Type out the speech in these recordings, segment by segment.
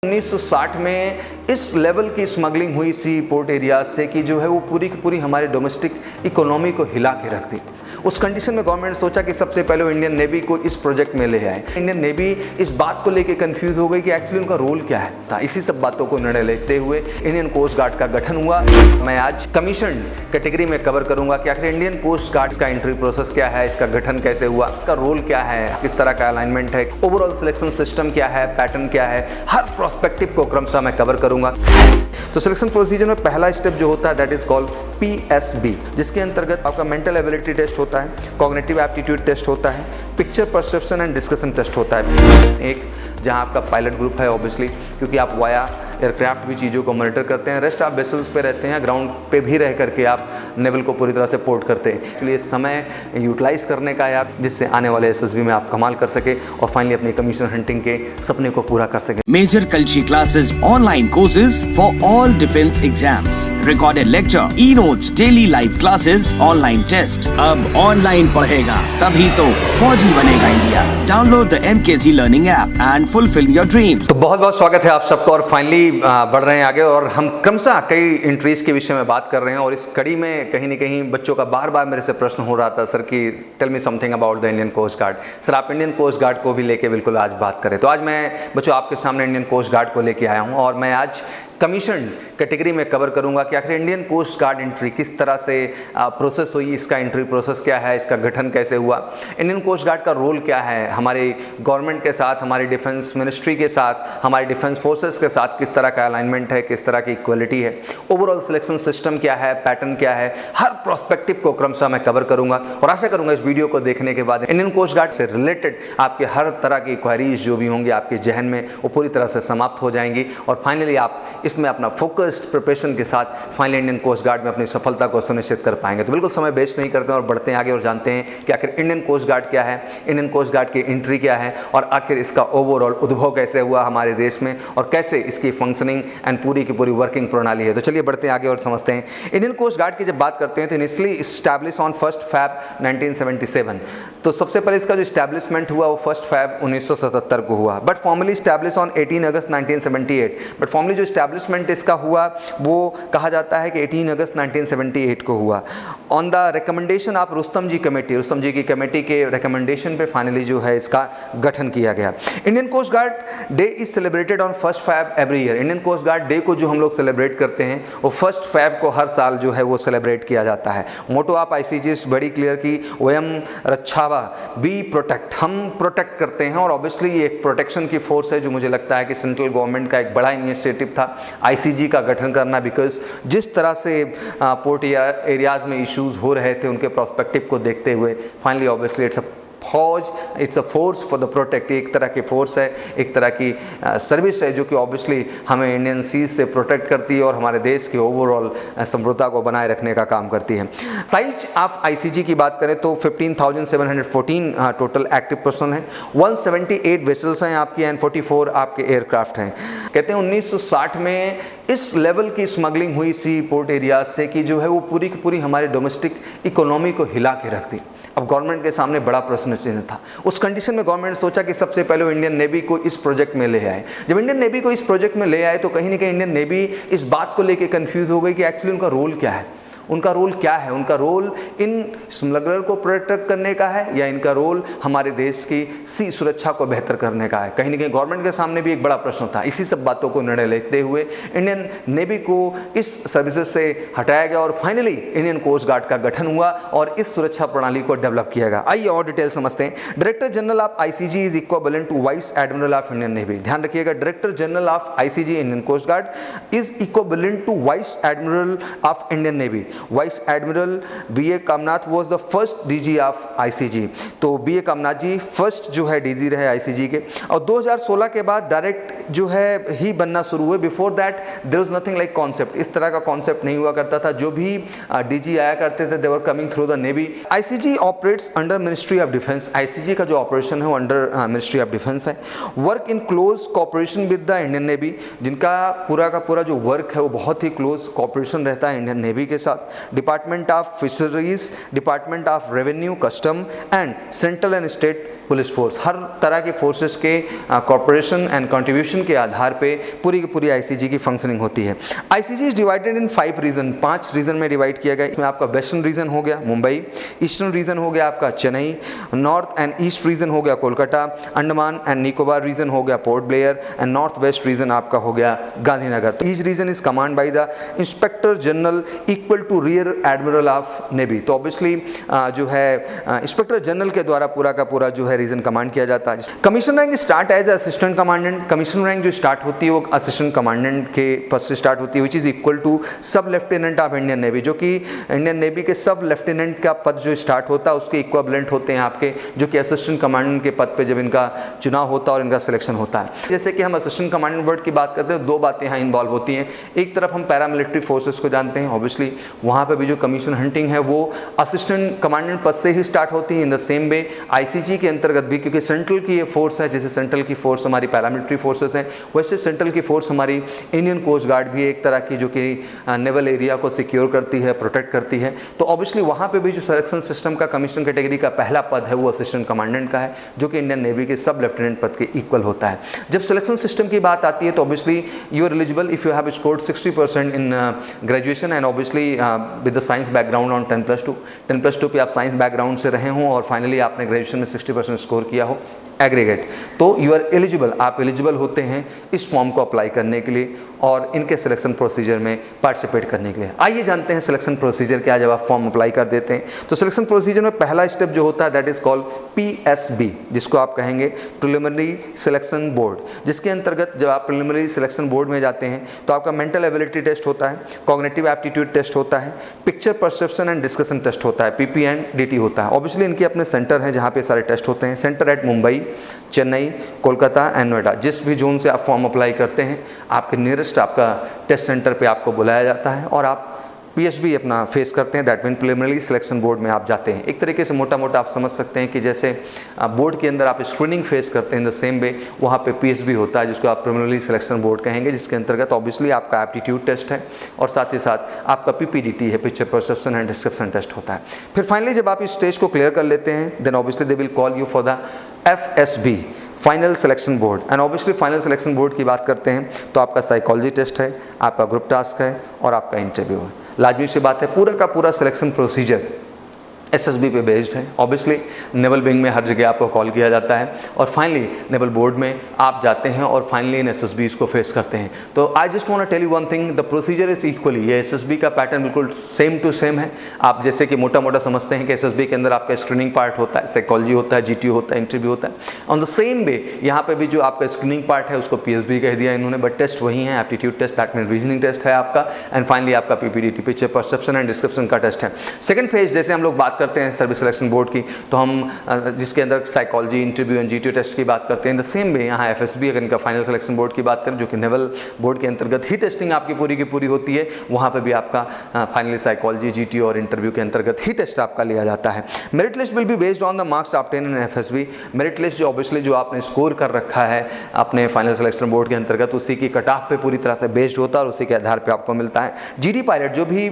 1960 में इस लेवल की स्मगलिंग हुई सी पोर्ट एरियाज से कि जो है वो पूरी की पूरी हमारे डोमेस्टिक इकोनॉमी को हिला के रख दी। उस कंडीशन में गवर्नमेंट ने सोचा कि सबसे पहले वो इंडियन नेवी को इस प्रोजेक्ट में ले आए। इंडियन नेवी इस बात को लेके कंफ्यूज हो गई कि एक्चुअली उनका रोल क्या है था। इसी सब बातों को निर्णय लेते हुए इंडियन कोस्ट गार्ड का गठन हुआ। मैं आज कमीशन कैटेगरी में कवर करूंगा कि आखिर इंडियन कोस्ट गार्ड का एंट्री प्रोसेस क्या है, इसका गठन कैसे हुआ, इसका रोल क्या है, किस तरह का अलाइनमेंट है, ओवरऑल सिलेक्शन सिस्टम क्या है, पैटर्न क्या है, हर प्रोस्पेक्टिव को क्रमशः मैं कवर करूंगा। तो सिलेक्शन प्रोसीजर में पहला स्टेप जो होता है दैट इज कॉल्ड PSB, जिसके अंतर्गत आपका मेंटल एबिलिटी टेस्ट होता है, कॉग्निटिव एप्टीट्यूड टेस्ट होता है, picture perception and discussion test होता है। एक जहां आपका पायलट ग्रुप है ऑब्वियसली, क्योंकि आप वाया एयरक्राफ्ट भी चीज़ों को मॉनिटर करते हैं। रेस्ट आप वेसल्स पे रहते हैं, ग्राउंड पे भी रह करके आप नेवल को पूरी तरह से पोर्ट करते हैं। इसलिए समय यूटिलाइज करने का यार, जिससे आने वाले SSB में आप कमाल कर सके और फाइनली अपनी कमीशन हंटिंग के सपने को पूरा कर सके। मेजर कल्ची classes, online courses for all defence exams, recorded lecture, e notes, daily live classes, online test. अब ऑनलाइन पढ़ेगा तभी तो फौजी बनेगा India. Download the MKC learning app and fulfil your dreams. तो बहुत बहुत स्वागत है आप सबका और फाइनली बढ़ रहे हैं आगे और हम क्रमशः कई एंट्रीज के विषय में बात कर रहे हैं। और इस कड़ी में कहीं ना कहीं बच्चों का बार बार मेरे से प्रश्न हो रहा था, सर कि tell me something about the Indian coast guard. Sir आप इंडियन कोस्ट गार्ड को भी लेके बिल्कुल आज बात करें। तो आज मैं बच्चों आपके सामने इंडियन कोस्ट गार्ड को लेके आया हूँ और मैं आज कमीशन कैटेगरी में कवर करूंगा कि आखिर इंडियन कोस्ट गार्ड एंट्री किस तरह से प्रोसेस हुई, इसका एंट्री प्रोसेस क्या है, इसका गठन कैसे हुआ, इंडियन कोस्ट गार्ड का रोल क्या है, हमारे गवर्नमेंट के साथ, हमारी डिफेंस मिनिस्ट्री के साथ, हमारी डिफेंस फोर्सेस के साथ किस तरह का अलाइनमेंट है, किस तरह की इक्वलिटी है, ओवरऑल सिलेक्शन सिस्टम क्या है, पैटर्न क्या है, हर प्रोस्पेक्टिव को क्रमशः मैं कवर करूंगा। और आशा करूंगा इस वीडियो को देखने के बाद इंडियन कोस्ट गार्ड से रिलेटेड आपके हर तरह की क्वेरीज जो भी होंगी आपके जहन में वो पूरी तरह से समाप्त हो जाएंगी और फाइनली आप इसमें अपना फोकस्ड प्रिपरेशन के साथ फाइनली इंडियन कोस्ट गार्ड में अपनी सफलता को सुनिश्चित कर पाएंगे। तो बिल्कुल समय वेस्ट नहीं करते हैं और बढ़ते हैं आगे और जानते हैं कि आखिर इंडियन कोस्ट गार्ड क्या है, इंडियन कोस्ट गार्ड की एंट्री क्या है और आखिर इसका ओवरऑल उद्भव कैसे हुआ हमारे देश में और कैसे इसकी फंक्शनिंग एंड पूरी की पूरी वर्किंग प्रणाली है। तो चलिए बढ़ते हैं आगे और समझते हैं। इंडियन कोस्ट गार्ड की जब बात करते हैं तो इनिशियली स्टैब्लिश ऑन 1 फैब 1977। तो सबसे पहले इसका जो इस्टेब्लिशमेंट हुआ वो 1 फैब 1977 को हुआ, but formally establish on 18 August 1978। But formally जो इस्टेब्लिशमेंट इसका हुआ वो कहा जाता है कि 18 अगस्त 1978 को हुआ on the recommendation of Rustam ji committee. Rustam ji की कमेटी के रिकमेंडेशन पे फाइनली जो है इसका गठन किया गया। Indian coast guard day is celebrated on 1 Feb every year. Indian coast guard day को जो हम लोग सेलिब्रेट करते हैं वो 1 फैब को हर साल जो है वो सेलिब्रेट किया जाता है। मोटो ऑफ ICG बड़ी क्लियर की वयम रक्षावा बी प्रोटेक्ट, हम प्रोटेक्ट करते हैं और ऑब्वियसली ये एक प्रोटेक्शन की फोर्स है जो मुझे लगता है कि सेंट्रल गवर्नमेंट का एक बड़ा इनिशिएटिव था ICG का गठन करना, बिकॉज जिस तरह से पोर्ट एरियाज में इश्यूज हो रहे थे उनके प्रोस्पेक्टिव को देखते हुए finally obviously it's a force for the protect. एक तरह की फोर्स है, एक तरह की सर्विस है जो कि ऑब्वियसली हमें इंडियन सीज से प्रोटेक्ट करती है और हमारे देश की ओवरऑल समृद्धता को बनाए रखने का काम करती है। साइज ऑफ ICG की बात करें तो 15,714 टोटल एक्टिव पर्सन हैं, 178 वेसल्स हैं आपकी एंड 44 आपके एयरक्राफ्ट हैं। कहते हैं 1960 में इस लेवल की स्मगलिंग हुई सी पोर्ट एरियाज से कि जो है वो पूरी की पूरी हमारे डोमेस्टिक इकोनॉमी को हिला के रख दी। अब गवर्नमेंट के सामने बड़ा प्रश्न चिन्ह था। उस कंडीशन में गवर्नमेंट ने सोचा कि सबसे पहले वो इंडियन नेवी को इस प्रोजेक्ट में ले आए। जब इंडियन नेवी को इस प्रोजेक्ट में ले आए तो कहीं ना कहीं इंडियन नेवी इस बात को लेकर कंफ्यूज हो गई कि एक्चुअली उनका रोल क्या है, उनका रोल क्या है, उनका रोल इन स्मगलर को प्रोटेक्ट करने का है या इनका रोल हमारे देश की सी सुरक्षा को बेहतर करने का है। कहीं ना कहीं गवर्नमेंट के सामने भी एक बड़ा प्रश्न था। इसी सब बातों को निर्णय लेते हुए इंडियन नेवी को इस सर्विसेज से हटाया गया और फाइनली इंडियन कोस्ट गार्ड का गठन हुआ और इस सुरक्षा प्रणाली को डेवलप किया गया। आइए और डिटेल समझते हैं। Director general of ICG is equivalent to vice admiral of Indian navy. ध्यान रखिएगा, director general of ICG Indian coast guard is equivalent to vice admiral of Indian navy. Vice admiral BA Kamnath was the first DG of ICG। तो BA Kamnath ji first जो है DG रहे ICG के और 2016 के बाद डायरेक्ट जो है ही बनना शुरू हुए। Before that there was nothing like concept, इस तरह का कॉन्सेप्ट नहीं हुआ करता था। जो भी DG आया करते थे they were coming through the navy. ICG operates under ministry of defence. ICG का जो ऑपरेशन है वो अंडर मिनिस्ट्री ऑफ डिफेंस है। Work in close cooperation with the Indian navy, जिनका पूरा का पूरा जो वर्क है वो बहुत ही क्लोज कोऑपरेशन रहता है इंडियन नेवी के साथ। Department of fisheries, department of revenue, custom and central and state police force, हर तरह के फोर्सेस के कॉर्पोरेशन एंड कंट्रीब्यूशन के आधार पे पूरी की पूरी आईसीजी की फंक्शनिंग होती है। ICG is divided in 5 region, 5 region में डिवाइड किया गया। इसमें आपका वेस्टर्न रीजन हो गया मुंबई, ईस्टर्न रीजन हो गया आपका Chennai, north and east region हो गया कोलकाता, अंडमान एंड निकोबार रीजन हो गया Port Blair and north west region आपका हो गया गांधीनगर। तो each region is command by the inspector general equal to rear admiral of navy. तो ऑब्वियसली जो है इंस्पेक्टर जनरल के द्वारा पूरा का पूरा जो है रीजन कमांड किया जाता है। Commission rank start as assistant commandant. Commission rank जो स्टार्ट होती है वो असिस्टेंट कमांडेंट के पद से स्टार्ट होती है, विच इज इक्वल टू सब लेफ्टिनेंट ऑफ इंडियन नेवी, जो कि इंडियन नेवी के सब लेफ्टिनेंट का पद जो स्टार्ट होता है उसके इक्विवेलेंट होते हैं आपके, जो कि असिस्टेंट कमांडेंट के पद पे जब इनका चुनाव होता है और इनका सिलेक्शन होता है। जैसे कि हम असिस्टेंट कमांडेंट वर्ड की बात करते हैं, 2 बातें यहाँ इन्वॉल्व होती हैं। एक तरफ हम पैरामिलिट्री फोर्सेस को जानते हैं, ऑब्वियसली वहाँ पे भी जो कमीशन हंटिंग है वो असिस्टेंट कमांडेंट पद से ही स्टार्ट होती है। In the same way ICG के अंतर्गत भी, क्योंकि सेंट्रल की ये फोर्स है, जैसे सेंट्रल की फोर्स हमारी पैरामिलिट्री फोर्सेस हैं, वैसे सेंट्रल की फोर्स हमारी इंडियन कोस्ट गार्ड भी एक तरह की, जो कि नेवल एरिया को सिक्योर करती है, प्रोटेक्ट करती है। तो ऑब्वियसली वहाँ पे भी जो सिलेक्शन सिस्टम का कमीशन कैटेगरी का पहला पद है वो असिस्टेंट कमांडेंट का है, जो कि इंडियन नेवी के सब लेफ्टिनेंट पद के इक्वल होता है। जब सिलेक्शन सिस्टम की बात आती है तो obviously you are eligible if you have scored 60% in graduation and obviously with the science background on 10+2। 10+2 पे आप साइंस बैकग्राउंड से रहे हों और फाइनली आपने ग्रेजुएशन में 60% स्कोर किया हो एग्रीगेट, तो यू आर एलिजिबल, आप एलिजिबल होते हैं इस फॉर्म को अप्लाई करने के लिए और इनके सिलेक्शन प्रोसीजर में पार्टिसिपेट करने के लिए। आइए जानते हैं सिलेक्शन प्रोसीजर क्या, जब आप फॉर्म अप्लाई कर देते हैं तो सिलेक्शन प्रोसीजर में पहला स्टेप जो होता है दैट इज कॉल्ड PSB, जिसको आप कहेंगे प्रिलिमिनरी सिलेक्शन बोर्ड, जिसके अंतर्गत जब आप प्रिलिमिनरी सिलेक्शन बोर्ड में जाते हैं तो आपका मेंटल एबिलिटी टेस्ट होता है, कॉग्निटिव एप्टीट्यूड टेस्ट होता है, picture perception and discussion test होता है, PP एंड DT होता है। ऑब्वियसली इनके अपने सेंटर हैं जहाँ पे सारे टेस्ट होते हैं, centre at Mumbai, Chennai, Kolkata and Noida. जिस भी जोन से आप फॉर्म अप्लाई करते हैं आपके नियरेस्ट आपका टेस्ट सेंटर पे आपको बुलाया जाता है और आप PSB अपना फेस करते हैं, that mean preliminary selection board में आप जाते हैं। एक तरीके से मोटा मोटा आप समझ सकते हैं कि जैसे बोर्ड के अंदर आप स्क्रीनिंग फेस करते हैं, द सेम वे वहाँ पे PSB होता है, जिसको आप प्रिलिमिनरी सिलेक्शन बोर्ड कहेंगे, जिसके अंतर्गत ऑब्वियसली आपका एप्टीट्यूड टेस्ट है और साथ ही साथ आपका PPDT है, picture perception and description test होता है। फिर फाइनली जब आप इस स्टेज को क्लियर कर लेते हैं then obviously they will call you for the FSB, final selection board. And obviously final selection board की बात करते हैं तो आपका साइकोलॉजी टेस्ट है, आपका ग्रुप टास्क है और आपका इंटरव्यू है। लाजमी सी बात है, पूरा का पूरा सिलेक्शन प्रोसीजर SSB पे बेस्ड है। ऑब्वियसली नेवल विंग में हर जगह आपको कॉल किया जाता है और फाइनली नेवल बोर्ड में आप जाते हैं और फाइनली इन SSBs को फेस करते हैं। तो I just want to tell you one thing, the procedure is equally, ये SSB का पैटर्न बिल्कुल सेम टू सेम है। आप जैसे कि मोटा मोटा समझते हैं कि SSB के अंदर आपका स्क्रीनिंग पार्ट होता है, साइकोलॉजी होता है, GTO होता है, इंटरव्यू होता है। ऑन द सेम वे यहाँ पे भी जो आपका स्क्रीनिंग पार्ट है उसको PSB कह दिया इन्होंने, बट टेस्ट वही है, aptitude test, that mean reasoning test है आपका, एंड फाइनली आपका PPDT, picture perception and description का टेस्ट है। सेकंड फेज जैसे हम लोग बात करते हैं सर्विस सिलेक्शन बोर्ड की, तो हम जिसके अंदर psychology, interview and GTO test की बात करते हैं, द सेम वे यहाँ FSB अगर इनका फाइनल सिलेक्शन बोर्ड की बात करें, जो कि नेवल बोर्ड के अंतर्गत ही टेस्टिंग आपकी पूरी की पूरी होती है, वहाँ पे भी आपका फाइनली साइकोलॉजी, GTO और इंटरव्यू के अंतर्गत ही टेस्ट आपका लिया जाता है। Merit list will be based on the marks obtain in FSB। Merit list जो ऑब्वियसली जो आपने स्कोर कर रखा है अपने फाइनल सिलेक्शन बोर्ड के अंतर्गत, उसी की कट ऑफ पे पूरी तरह से बेस्ड होता है और उसी के आधार पर आपको मिलता है। GD पायलट जो भी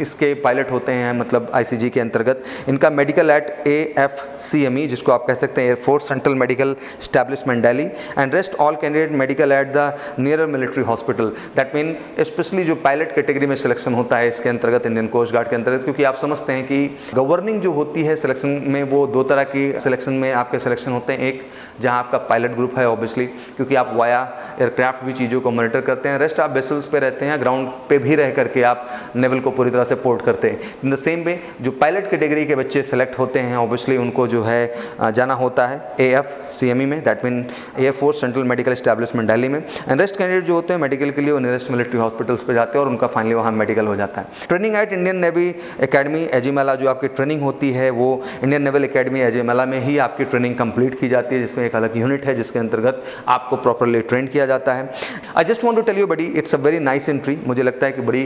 इसके पायलट होते हैं, मतलब ICG के अंतर्गत, इनका मेडिकल एट AFCME, जिसको आप कह सकते हैं air force central medical establishment Delhi, and rest all candidate medical at the near military hospital. That mean specially जो पायलट कैटेगरी में सिलेक्शन होता है इसके अंतर्गत, इंडियन कोस्ट गार्ड के अंतर्गत, क्योंकि आप समझते हैं कि गवर्निंग जो होती है सिलेक्शन में, वो 2 तरह की सिलेक्शन में आपके सिलेक्शन होते हैं। एक जहां आपका पायलट ग्रुप है ऑब्वियसली, क्योंकि आप वाया एयरक्राफ्ट भी चीज़ों को मॉनिटर करते हैं, रेस्ट आप वेसल्स पे रहते हैं, ग्राउंड पे भी रह करके आप नेवल को पूरी तरह से पोर्ट करते हैं। इन द सेम वे जो पायलट कैटेगरी के बच्चे सेलेक्ट होते हैं ऑब्वियसली उनको जो है जाना होता है AFCME में, that mean air force central medical establishment Delhi में, एंड रेस्ट कैंडिडेट जो होते हैं मेडिकल के लिए वो नियरेस्ट मिलिट्री हॉस्पिटल्स पे जाते हैं और उनका फाइनली वहाँ मेडिकल हो जाता है। Training at Indian navy academy Ezhimala, जो आपकी ट्रेनिंग होती है वो इंडियन नेवल एकेडमी एजिमाला में ही आपकी ट्रेनिंग कंप्लीट की जाती है, जिसमें एक अलग यूनिट है जिसके अंतर्गत आपको प्रॉपरली ट्रेन किया जाता है। I just want to tell you बड़ी, it's a very nice entry, मुझे लगता है कि बड़ी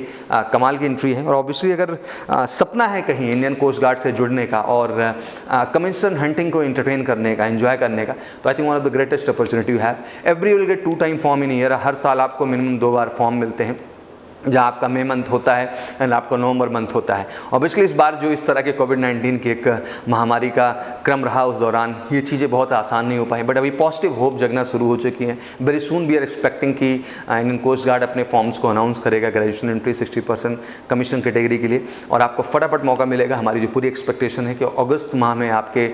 कमाल की एंट्री है। और ऑब्वियसली अगर सपना है कहीं इंडियन कोस्ट गार्ड से जुड़ने का और कमीशन हंटिंग को एंटरटेन करने का, एंजॉय करने का, तो I think one of the greatest opportunity you have. Every will get 2 time form in year, हर साल आपको मिनिमम 2 बार फॉर्म मिलते हैं जहाँ आपका मई मंथ होता है एंड आपका नवंबर मंथ होता है। ऑब्वियसली इस बार जो इस तरह के कोविड-19 की एक महामारी का क्रम रहा उस दौरान ये चीज़ें बहुत आसान नहीं हो पाई, बट अभी पॉजिटिव होप जगना शुरू हो चुकी हैं। Very soon we are expecting कि इंडियन कोस्ट गार्ड अपने फॉर्म्स को अनाउंस करेगा ग्रेजुएशन एंट्री 60% कमीशन कैटेगरी के लिए, और आपको फटाफट मौका मिलेगा। हमारी जो पूरी एक्सपेक्टेशन है कि अगस्त माह में आपके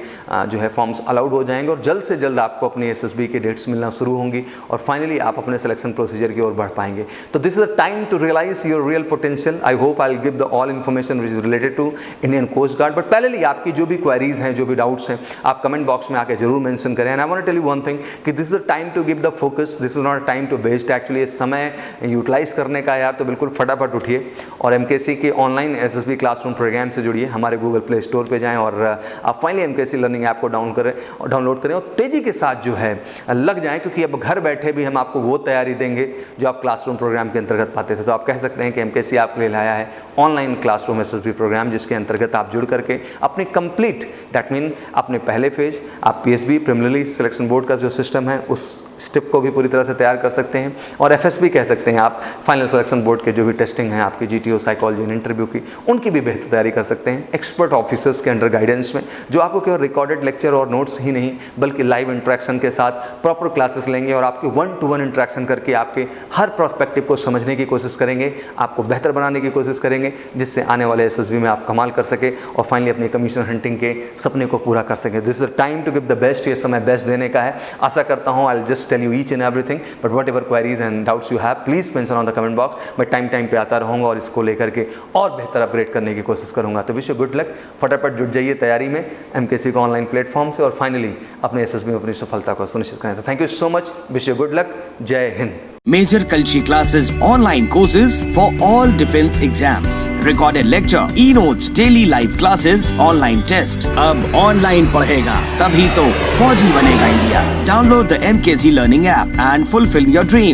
जो है फॉर्म्स अलाउड हो जाएंगे और जल्द से जल्द आपको अपनी SSB की डेट्स मिलना शुरू होंगी और फाइनली आप अपने सिलेक्शन प्रोसीजर की ओर बढ़ पाएंगे। तो this is the time to realise your real potential. I hope I'll give the all information which is related to Indian Coast Guard. But पहले आपकी जो भी क्वेरीज हैं, जो भी डाउट्स हैं, आप कमेंट बॉक्स में आके जरूर मेंशन करें। And I want to tell you one thing कि this is the time to give the focus, this is not a time to waste. Actually ये समय यूटिलाइज करने का यार, तो बिल्कुल फटाफट उठिए और MKC के ऑनलाइन SSB क्लासरूम प्रोग्राम से जुड़िए। हमारे गूगल प्ले स्टोर पर जाएँ और आप फाइनली MKC लर्निंग ऐप को डाउनलोड करें और तेज़ी के साथ जो है लग जाएँ, क्योंकि अब घर बैठे भी हम आपको वो तैयारी देंगे जो आप क्लासरूम प्रोग्राम के अंतर्गत पाते थे। तो आप कह सकते हैं कि MKC आपके लिए लाया है ऑनलाइन क्लासरूम SSB प्रोग्राम, जिसके अंतर्गत आप जुड़ करके अपने कंप्लीट दैट मीन अपने पहले फेज आप PSB प्रीलिमिनरी सिलेक्शन बोर्ड का जो सिस्टम है उस स्टेप को भी पूरी तरह से तैयार कर सकते हैं, और FSB कह सकते हैं आप फाइनल सिलेक्शन बोर्ड के जो भी टेस्टिंग है आपकी GTO साइकोलॉजी एंड इंटरव्यू की, उनकी भी बेहतर तैयारी कर सकते हैं एक्सपर्ट ऑफिसर्स के अंडर गाइडेंस में, जो आपको केवल रिकॉर्डेड लेक्चर और नोट्स ही नहीं बल्कि लाइव इंटरेक्शन के साथ प्रॉपर क्लासेस लेंगे और आपके 1-to-1 इंटरेक्शन करके आपके हर प्रोस्पेक्टिव को समझने की कोशिश करेंगे, आपको बेहतर बनाने की कोशिश करेंगे, जिससे आने वाले SSB में आप कमाल कर सके और फाइनली अपनी कमीशन हंटिंग के सपने को पूरा कर सके। This is the time to give the best. ये समय बेस्ट देने का है। आशा करता हूँ I will just tell you each and everything, but whatever queries and doubts you have please mention on the comment box. मैं time पे आता रहूँगा और इसको लेकर के और बेहतर अपग्रेड करने की कोशिश करूँगा। तो विश यू गुड लक, फटाफट जुट जाइए तैयारी में MKC को ऑनलाइन प्लेटफॉर्म से और फाइनली अपने SSB में अपनी सफलता को सुनिश्चित करें। तो thank you so much, wish you good luck, जय Hind. Major Kalshi classes, online courses for all defense exams, recorded lecture, e-notes, daily live classes, online test. अब online पढ़ेगा तभी तो फौजी बनेगा India. Download the MKC Learning app and fulfill your dreams.